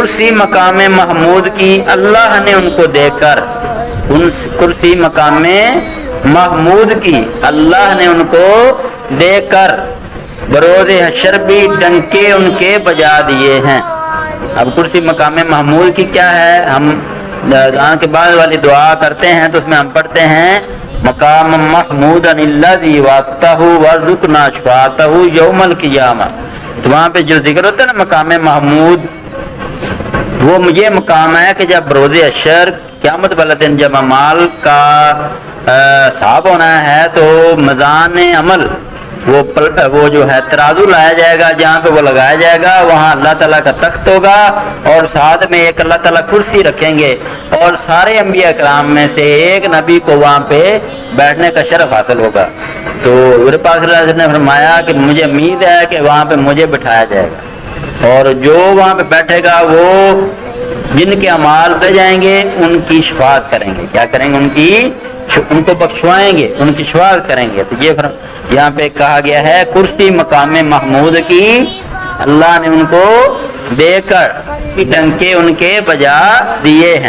کرسی مقام محمود کی اللہ نے ان کو دے کر، ان کرسی مقام محمود کی اللہ نے ان کو دے کر بروز حشر بھی ڈنکے ان کے بجا دیے ہیں۔ اب کرسی مقام محمود کی کیا ہے؟ ہم اذان کے بعد والی دعا کرتے ہیں تو اس میں ہم پڑھتے ہیں مقام محمود الذی وعدتہ وارزقنا شفاعتہ یوم القیامہ۔ تو وہاں پہ جو ذکر ہوتا ہے نا مقام محمود، وہ مجھے مقام ہے کہ جب بروز حشر قیامت والا دن جب اعمال کا حساب ہونا ہے تو میزان عمل وہ جو ہے ترازو لایا جائے گا، جہاں پہ وہ لگایا جائے گا وہاں اللہ تعالیٰ کا تخت ہوگا اور ساتھ میں ایک اللہ تعالیٰ کرسی رکھیں گے، اور سارے انبیاء کرام میں سے ایک نبی کو وہاں پہ بیٹھنے کا شرف حاصل ہوگا۔ تو حضور پاک صلی اللہ علیہ وسلم نے فرمایا کہ مجھے امید ہے کہ وہاں پہ مجھے بٹھایا جائے گا، اور جو وہاں پہ بیٹھے گا وہ جن کے اعمال دے جائیں گے ان کی شفاعت کریں گے۔ کیا کریں گے؟ ان کو بخشوائیں گے، ان کی شفاعت کریں گے۔ تو یہ یہاں پہ کہا گیا ہے کرسی مقام محمود کی اللہ نے ان کو دے کر ڈنکے ان کے بجا دیے ہیں۔